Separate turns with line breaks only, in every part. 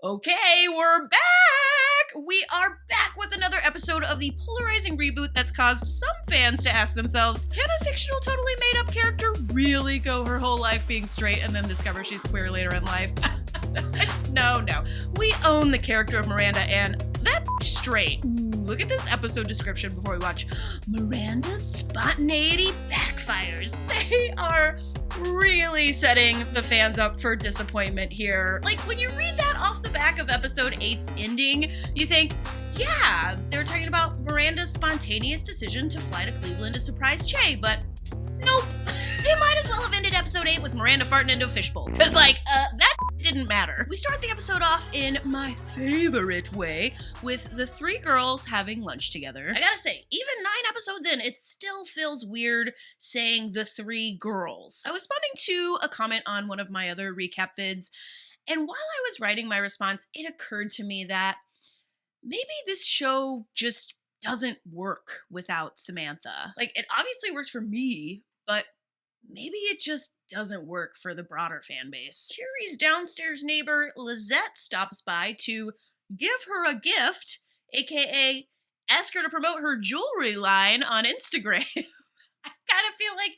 Okay, we're back! We are back with another episode of the polarizing reboot that's caused some fans to ask themselves, can a fictional, totally made-up character really go her whole life being straight and then discover she's queer later in life? No. We own the character of Miranda, and that straight. Ooh, look at this episode description before we watch. Miranda's spontaneity backfires. They are really setting the fans up for disappointment here. Like, when you read that off the back of episode 8's ending, you think, yeah, they're talking about Miranda's spontaneous decision to fly to Cleveland to surprise Che, but nope. They might as well have ended episode 8 with Miranda farting into a fishbowl. Cause that didn't matter. We start the episode off in my favorite way with the three girls having lunch together. I gotta say, even 9 episodes in, it still feels weird saying the three girls. I was responding to a comment on one of my other recap vids, and while I was writing my response, it occurred to me that maybe this show just doesn't work without Samantha. Like, it obviously works for me, but maybe it just doesn't work for the broader fan base. Carrie's downstairs neighbor, Lizette, stops by to give her a gift, aka ask her to promote her jewelry line on Instagram. I kind of feel like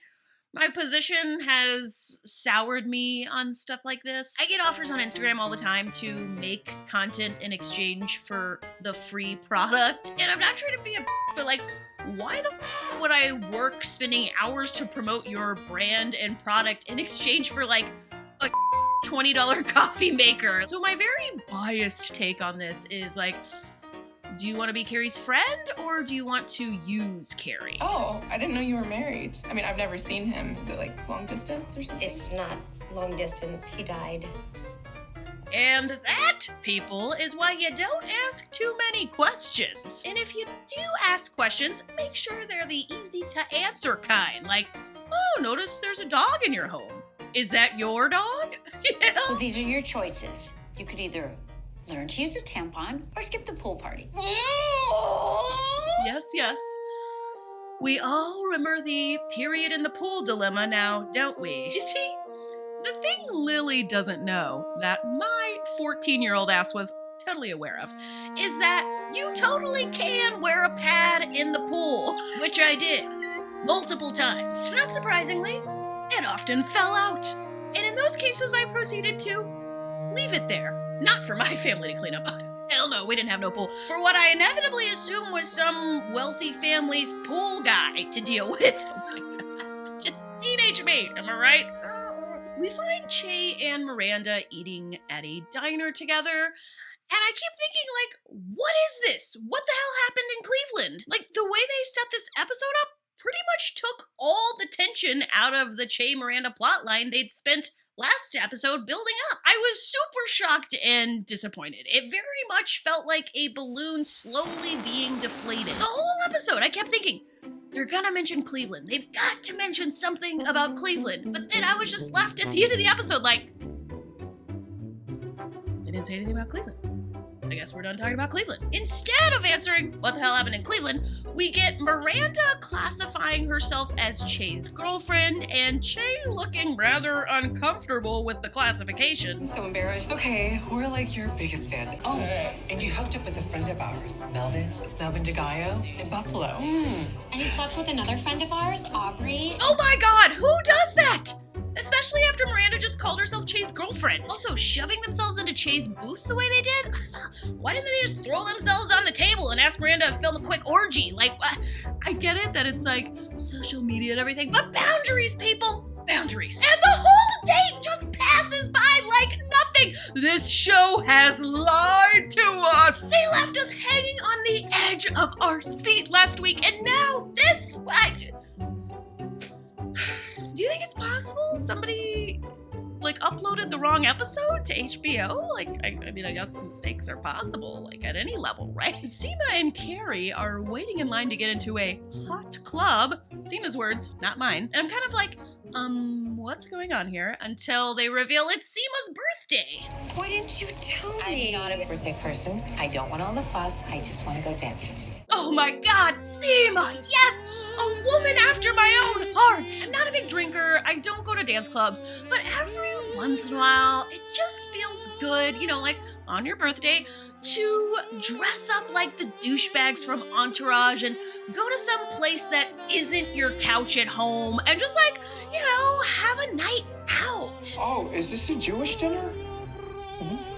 my position has soured me on stuff like this. I get offers on Instagram all the time to make content in exchange for the free product, and I'm not trying to be a but like, why the would I work spending hours to promote your brand and product in exchange for like a $20 coffee maker? So my very biased take on this is like, do you want to be Carrie's friend or do you want to use Carrie?
Oh, I didn't know you were married. I mean, I've never seen him. Is it like long distance or something?
It's not long distance. He died.
And that, people, is why you don't ask too many questions. And if you do ask questions, make sure they're the easy to answer kind. Like, oh, notice there's a dog in your home. Is that your dog?
So these are your choices. You could either learn to use a tampon or skip the pool party.
Yes. We all remember the period in the pool dilemma now, don't we? You see, the thing Lily doesn't know, that my 14-year-old ass was totally aware of, is that you totally can wear a pad in the pool, which I did multiple times. Not surprisingly, it often fell out. And in those cases, I proceeded to leave it there. Not for my family to clean up. Hell no, we didn't have no pool. For what I inevitably assumed was some wealthy family's pool guy to deal with. Oh my God. Just teenage me, am I right? We find Che and Miranda eating at a diner together, and I keep thinking, like, what is this? What the hell happened in Cleveland? Like, the way they set this episode up pretty much took all the tension out of the Che-Miranda plotline they'd spent last episode building up. I was super shocked and disappointed. It very much felt like a balloon slowly being deflated. The whole episode, I kept thinking, they're gonna mention Cleveland. They've got to mention something about Cleveland. But then I was just left at the end of the episode like, they didn't say anything about Cleveland. I guess we're done talking about Cleveland. Instead of answering what the hell happened in Cleveland, we get Miranda classifying herself as Che's girlfriend and Che looking rather uncomfortable with the classification.
I'm so embarrassed.
Okay, we're like your biggest fans. Oh, and you hooked up with a friend of ours, Melvin DeGaio in Buffalo.
And you slept with another friend of ours, Aubrey.
Oh my God, who does that? Especially after Miranda just called herself Che's girlfriend. Also, shoving themselves into Che's booth the way they did? Why didn't they just throw themselves on the table and ask Miranda to film a quick orgy? Like, I get it that it's like social media and everything, but boundaries, people. Boundaries. And the whole date just passes by like nothing. This show has lied to us. They left us hanging on the edge of our seat last week, and now this. Do you think it's possible somebody, like, uploaded the wrong episode to HBO? Like, I mean, I guess mistakes are possible, like, at any level, right? Seema and Carrie are waiting in line to get into a hot club. Seema's words, not mine. And I'm kind of like, what's going on here? Until they reveal it's Seema's birthday.
Why didn't you tell me?
I'm not a birthday person. I don't want all the fuss. I just want to go dancing tonight.
Oh my God, Seema, yes! a woman after my own heart. I'm not a big drinker, I don't go to dance clubs, but every once in a while, it just feels good, you know, like on your birthday, to dress up like the douchebags from Entourage and go to some place that isn't your couch at home and just like, you know, have a night out.
Oh, is this a Jewish dinner?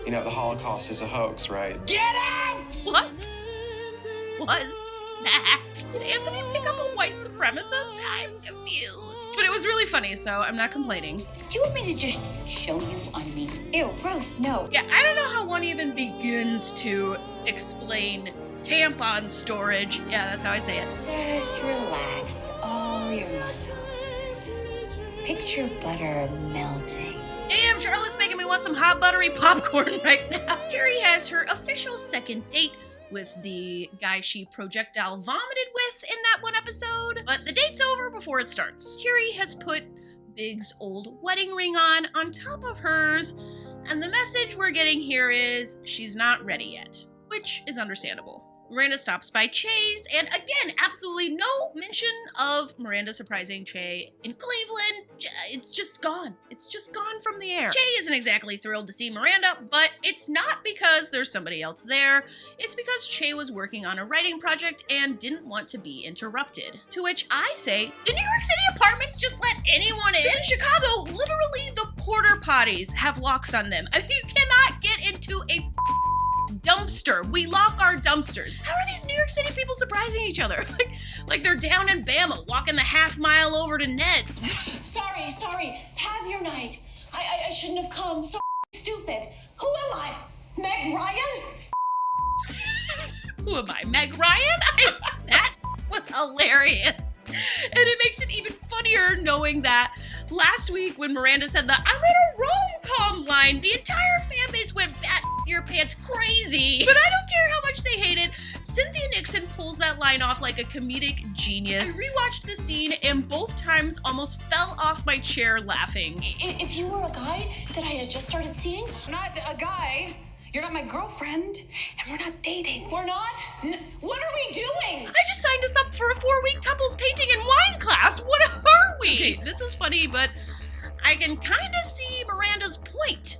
You know, the Holocaust is a hoax, right?
Get out!
What was that? Did Anthony pick up a white supremacist? I'm confused. But it was really funny, so I'm not complaining.
Do you want me to just show you on me? Ew, gross, no.
Yeah, I don't know how one even begins to explain tampon storage. Yeah, that's how I say it.
Just relax all your muscles. Picture butter melting.
Damn, Charlotte's making me want some hot buttery popcorn right now. Carrie has her official second date with the guy she projectile vomited with in that one episode, but the date's over before it starts. Carrie has put Big's old wedding ring on top of hers, and the message we're getting here is she's not ready yet, which is understandable. Miranda stops by Che's, and again, absolutely no mention of Miranda surprising Che in Cleveland. It's just gone. It's just gone from the air. Che isn't exactly thrilled to see Miranda, but it's not because there's somebody else there. It's because Che was working on a writing project and didn't want to be interrupted. To which I say, do New York City apartments just let anyone in? In Chicago, literally the porter potties have locks on them. I mean, you cannot get into a dumpster. We lock our dumpsters. How are these New York City people surprising each other? Like they're down in Bama, walking the half mile over to Ned's.
Sorry. Have your night. I shouldn't have come. So stupid. Who am I? Meg Ryan?
Who am I, Meg Ryan? That was hilarious. And it makes it even funnier knowing that last week when Miranda said that I'm in a rom-com line, the entire fan base went bat your pants crazy. But I don't care how much they hate it. Cynthia Nixon pulls that line off like a comedic genius. I rewatched the scene and both times almost fell off my chair laughing.
If you were a guy that I had just started seeing,
I'm not a guy. You're not my girlfriend, and we're not dating.
we're not. What are we doing?
I just signed us up for a 4-week couples painting and wine class. What are we? Okay, this was funny, but I can kind of see Miranda's point.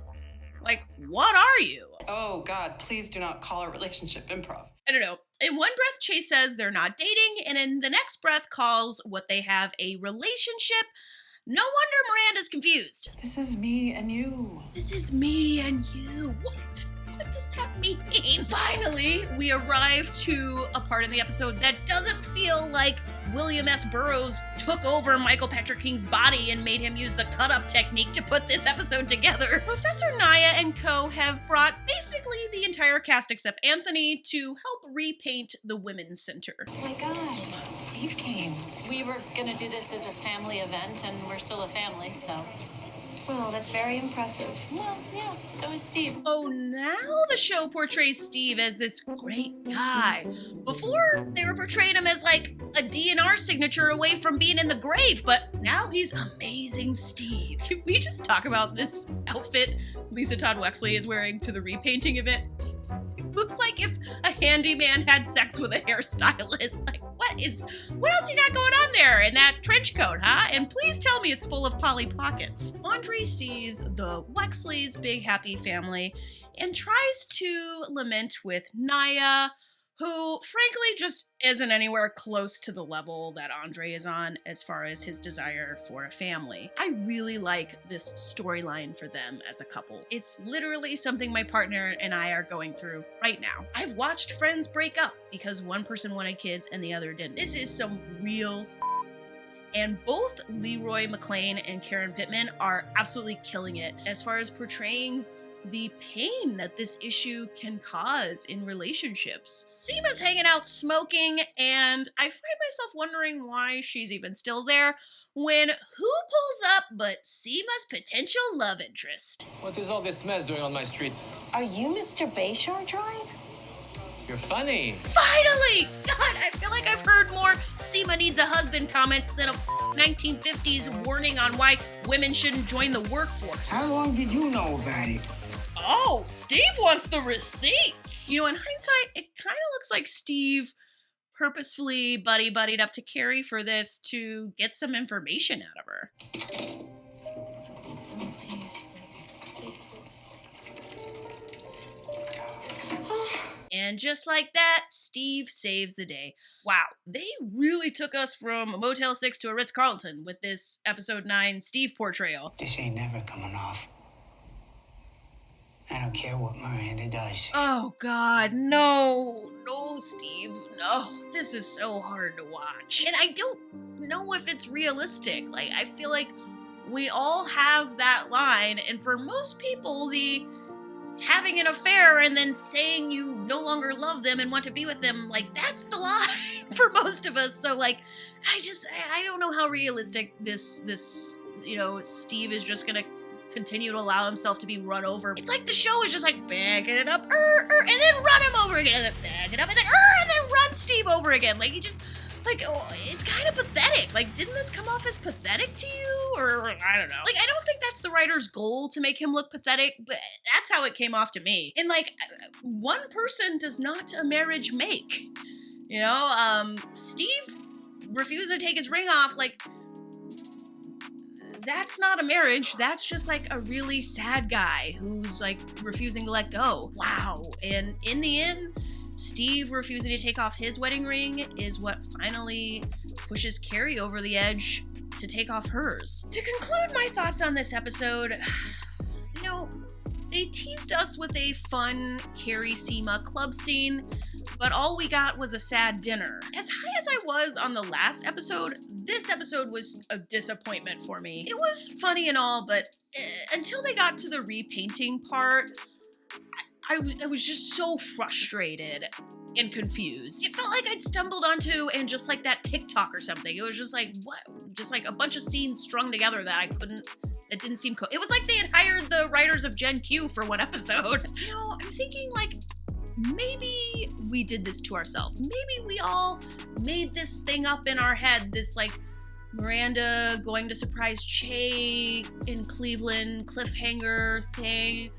Like, what are you?
Oh, God, please do not call our relationship improv.
I don't know. In one breath, Chase says they're not dating, and in the next breath calls what they have a relationship. No wonder Miranda's confused.
This is me and you.
This is me and you. What? What does that mean? Finally, we arrive to a part in the episode that doesn't feel like William S. Burroughs took over Michael Patrick King's body and made him use the cut-up technique to put this episode together. Professor Naya and co. have brought basically the entire cast except Anthony to help repaint the Women's Center.
Oh my God, Steve came.
We were gonna do this as a family event, and we're still a family, so.
Well, that's very impressive.
Well, yeah, so is Steve.
Oh, now the show portrays Steve as this great guy. Before, they were portraying him as like a DNR signature away from being in the grave, but now he's amazing Steve. Can we just talk about this outfit Lisa Todd Wexley is wearing to the repainting event? It looks like if a handyman had sex with a hairstylist. Like, what else you got going on there in that trench coat, huh? And please tell me it's full of Polly Pockets. Andre sees the Wexleys' big happy family and tries to lament with Naya, who frankly just isn't anywhere close to the level that Andre is on as far as his desire for a family. I really like this storyline for them as a couple. It's literally something my partner and I are going through right now. I've watched friends break up because one person wanted kids and the other didn't. This is some real. And both Leroy McLean and Karen Pittman are absolutely killing it as far as portraying the pain that this issue can cause in relationships. Seema's hanging out smoking, and I find myself wondering why she's even still there when who pulls up but Seema's potential love interest?
What is all this mess doing on my street?
Are you Mr. Bayshore Drive?
You're funny.
Finally! God, I feel like I've heard more Seema needs a husband comments than a 1950s warning on why women shouldn't join the workforce.
How long did you know about it?
Oh, Steve wants the receipts. You know, in hindsight, it kind of looks like Steve purposefully buddied up to Carrie for this to get some information out of her.
Oh, please, please, please, please.
And just like that, Steve saves the day. Wow, they really took us from a Motel 6 to a Ritz-Carlton with this episode 9 Steve portrayal.
This ain't never coming off. I don't care what Miranda does.
Oh God, no, Steve, no, this is so hard to watch. And I don't know if it's realistic. Like, I feel like we all have that line, and for most people, the having an affair and then saying you no longer love them and want to be with them, like, that's the line for most of us. So, like, I don't know how realistic this, Steve is just gonna continue to allow himself to be run over. It's like the show is just like, backing it up, and then run him over again, and then back it up, and then run Steve over again. Like, he just, like, it's kind of pathetic. Like, didn't this come off as pathetic to you? Or, I don't know. Like, I don't think that's the writer's goal to make him look pathetic, but that's how it came off to me. And, like, one person does not a marriage make. You know, Steve refused to take his ring off, like, that's not a marriage. That's just like a really sad guy who's like refusing to let go. Wow. And in the end, Steve refusing to take off his wedding ring is what finally pushes Carrie over the edge to take off hers. To conclude my thoughts on this episode, you know, they teased us with a fun Carrie Seema club scene, but all we got was a sad dinner. As high as I was on the last episode, this episode was a disappointment for me. It was funny and all, but until they got to the repainting part, I was just so frustrated and confused. It felt like I'd stumbled onto and just like that TikTok or something. It was just like, what? Just like a bunch of scenes strung together that it didn't seem cool. It was like they had hired the writers of Gen Q for one episode. You know, I'm thinking like, maybe we did this to ourselves. Maybe we all made this thing up in our head, this like Miranda going to surprise Che in Cleveland cliffhanger thing.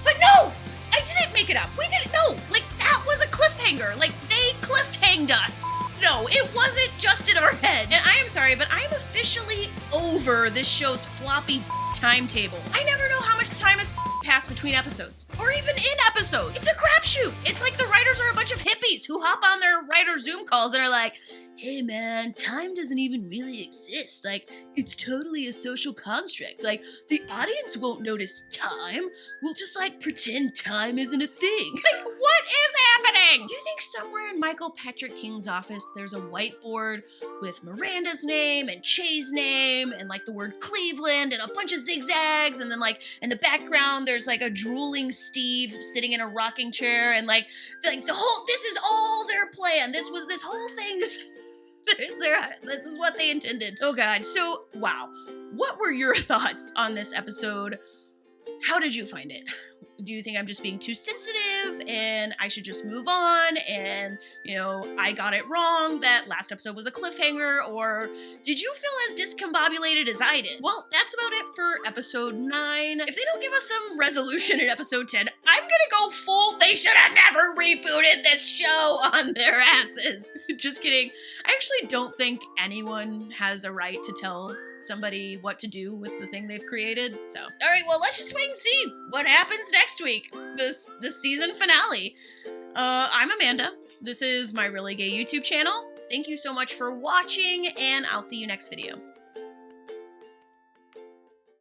But no! I didn't make it up. We didn't know. Like, that was a cliffhanger. Like, they cliffhanged us. No, it wasn't just in our heads. And I am sorry, but I am officially over this show's floppy timetable. I never know how much time has passed between episodes, or even in episodes. It's a crapshoot. It's like the writers are a bunch of hippies who hop on their writer Zoom calls and are like, hey man, time doesn't even really exist. Like, it's totally a social construct. Like, the audience won't notice time. We'll just, like, pretend time isn't a thing. Like, what is happening? Do you think somewhere in Michael Patrick King's office there's a whiteboard with Miranda's name and Che's name and, like, the word Cleveland and a bunch of zigzags, and then, like, in the background there's, like, a drooling Steve sitting in a rocking chair, and, like the whole, this is all their plan. This whole thing is... This is what they intended. Oh God. So, wow. What were your thoughts on this episode? How did you find it? Do you think I'm just being too sensitive and I should just move on and, you know, I got it wrong that last episode was a cliffhanger? Or did you feel as discombobulated as I did? Well, that's about it for episode 9. If they don't give us some resolution in episode 10, I'm gonna go full, they should have never rebooted this show on their asses. Just kidding. I actually don't think anyone has a right to tell somebody what to do with the thing they've created. So, all right, well, let's just wait and see what happens next week. This season finale. I'm Amanda. This is my Really Gay YouTube channel. Thank you so much for watching, and I'll see you next video.